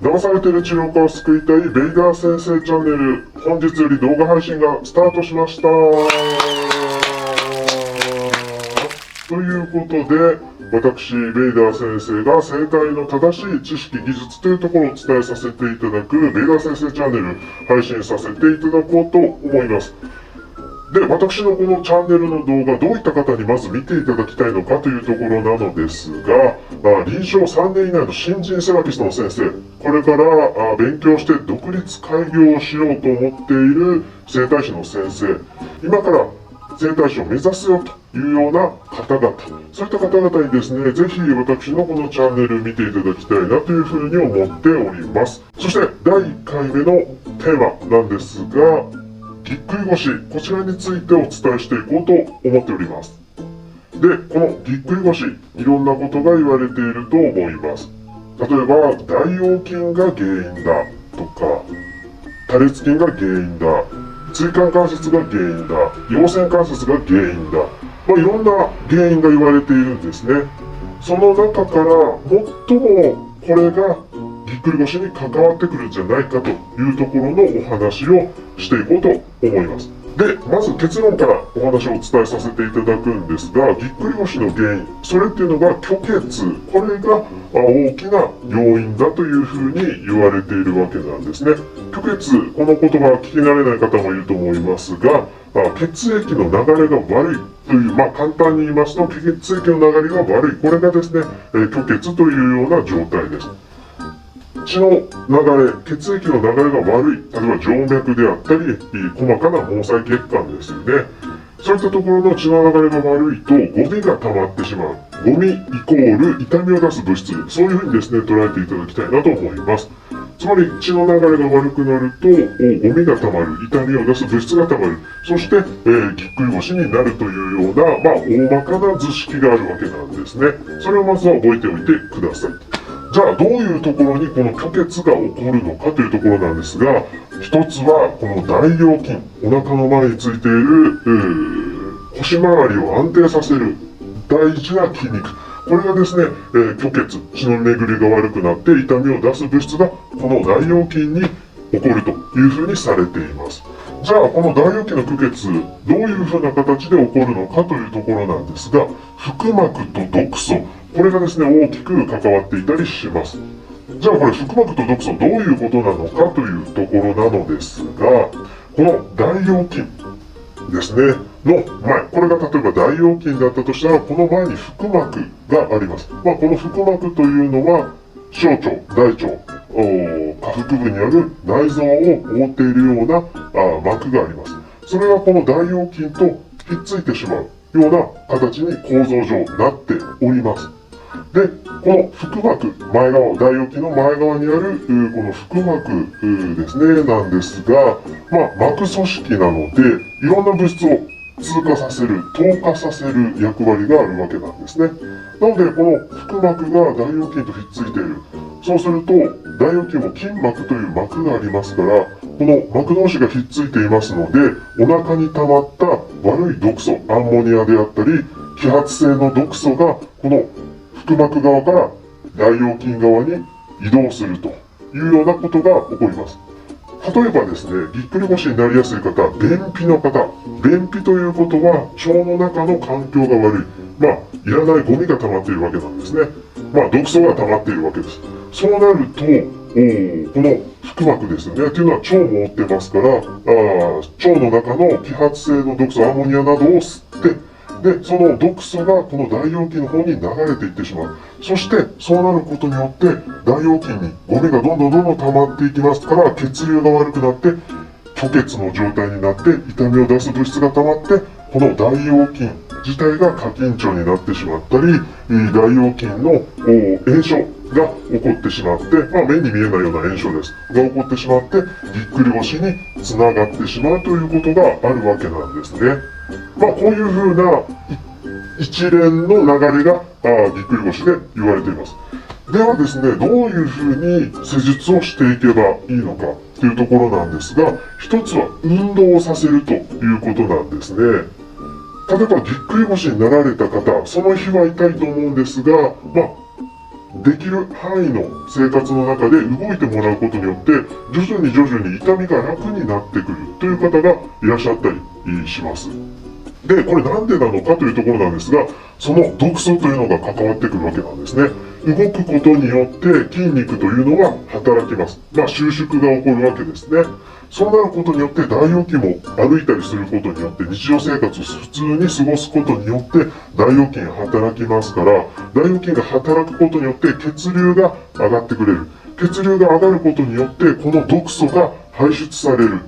騙されている治療家を救いたいベイダー先生チャンネル、本日より動画配信がスタートしました。ということで、私、ベイダー先生が生態の正しい知識、技術というところをお伝えさせていただくベイダー先生チャンネル配信させていただこうと思います。で、私のこのチャンネルの動画、どういった方にまず見ていただきたいのかというところなのですが、臨床3年以内の新人セラピストの先生、これから勉強して独立開業をしようと思っている整体師の先生、今から整体師を目指すよというような方々、そういった方々にですね、ぜひ私のこのチャンネル見ていただきたいなというふうに思っております。そして第1回目のテーマなんですが、ぎっくり腰、こちらについてお伝えしていこうと思っております。で、このぎっくり腰、いろんなことが言われていると思います。例えば、大腰筋が原因だとか、多裂筋が原因だ、椎間関節が原因だ、陽線関節が原因だ、いろんな原因が言われているんですね。その中から最もこれがぎっくり腰に関わってくるんじゃないかというところのお話をしていこうと思います。で、まず結論からお話をお伝えさせていただくんですが、ぎっくり腰の原因、それっていうのが虚血、これが大きな要因だというふうに言われているわけなんですね。虚血、この言葉聞き慣れない方もいると思いますが、血液の流れが悪いという、簡単に言いますと、血液の流れが悪い、これがですね、虚血というような状態です。血の流れ、血液の流れが悪い、例えば静脈であったり、細かな毛細血管ですよね。そういったところの血の流れが悪いと、ゴミが溜まってしまう。ゴミイコール痛みを出す物質、そういうふうにですね、捉えていただきたいなと思います。つまり血の流れが悪くなると、ゴミが溜まる、痛みを出す物質が溜まる、そして、ぎっくり腰になるというような、大まかな図式があるわけなんですね。それをまずは覚えておいてください。じゃあどういうところにこの虚血が起こるのかというところなんですが、一つはこの大腰筋、お腹の前についている、腰回りを安定させる大事な筋肉。これがですね、虚血、血の巡りが悪くなって痛みを出す物質がこの大腰筋に起こるというふうにされています。じゃあこの大腰筋の虚血、どういうふうな形で起こるのかというところなんですが、腹膜と毒素、これがですね、大きく関わっていたりします。じゃあこれ腹膜と毒素どういうことなのかというところなのですが、この大腰筋ですね、の前、これが例えば大腰筋だったとしたら、この前に腹膜があります。この腹膜というのは、小腸、大腸、下腹部にある内臓を覆っているような膜があります。それがこの大腰筋とひっついてしまうような形に構造上なっております。で、この腹膜、前側、大腰筋の前側にある、この腹膜ですね、なんですが、膜組織なので、いろんな物質を通過させる、透過させる役割があるわけなんですね。なので、この腹膜が大腰筋とひっついている。そうすると、大腰筋も筋膜という膜がありますから、この膜同士がひっついていますので、お腹に溜まった悪い毒素、アンモニアであったり、揮発性の毒素が、この腹膜側から大腰筋側に移動するというようなことが起こります。例えばですね、ぎっくり腰になりやすい方、便秘の方。便秘ということは、腸の中の環境が悪い。いらないゴミが溜まっているわけなんですね。毒素が溜まっているわけです。そうなると、この腹膜ですね。というのは腸も覆ってますから、腸の中の揮発性の毒素、アンモニアなどを吸って、で、その毒素がこの大腰筋の方に流れていってしまう。そして、そうなることによって、大腰筋にゴミがどんどん溜まっていきますから、血流が悪くなって、虚血の状態になって、痛みを出す物質が溜まって、この大腰筋自体が過緊張になってしまったり、大腰筋の炎症が起こってしまって、目に見えないような炎症です。が起こってしまって、ぎっくり腰につながってしまうということがあるわけなんですね。こういうふうな一連の流れがぎっくり腰で言われています。ではですね、どういうふうに施術をしていけばいいのかというところなんですが、一つは運動をさせるということなんですね。例えばぎっくり腰になられた方、その日は痛いと思うんですが、できる範囲の生活の中で動いてもらうことによって、徐々に痛みが楽になってくるという方がいらっしゃったりします。で、これなんでなのかというところなんですが、その毒素というのが関わってくるわけなんですね。動くことによって筋肉というのが働きます。収縮が起こるわけですね。そうなることによって大腰筋も歩いたりすることによって日常生活を普通に過ごすことによって大腰筋が働きますから、大腰筋が働くことによって血流が上がってくれる。血流が上がることによってこの毒素が排出される。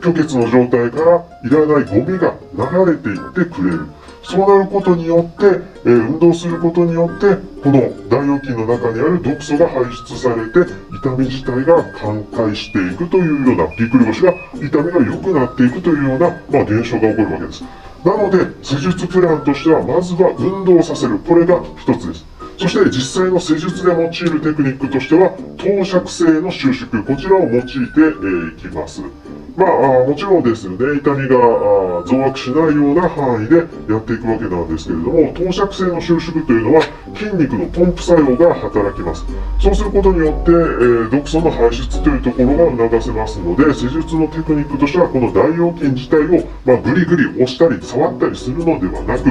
虚血の状態からいらないゴミが流れていってくれる。そうなることによって、運動することによって、この大腰筋の中にある毒素が排出されて、痛み自体が寛解していくというような、ぎっくり腰が、痛みが良くなっていくというような、現象が起こるわけです。なので、施術プランとしては、まずは運動させる。これが一つです。そして実際の施術で用いるテクニックとしては、投射性の収縮、こちらを用いていきます。もちろんですね、痛みが増悪しないような範囲でやっていくわけなんですけれども、投射性の収縮というのは筋肉のポンプ作用が働きます。そうすることによって、毒素の排出というところが促せますので、施術のテクニックとしては、この大腰筋自体を、グリグリ押したり触ったりするのではなく、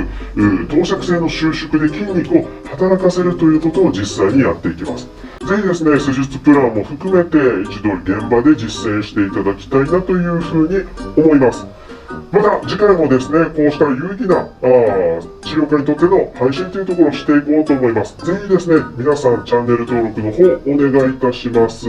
投射性の収縮で筋肉を働かせるということを実際にやっていきます。ぜひですね、施術プランも含めて一度現場で実践していただきたいなというふうに思います。また次回もですね、こうした有意義な治療家にとっての配信というところをしていこうと思います。ぜひですね、皆さんチャンネル登録の方お願いいたします。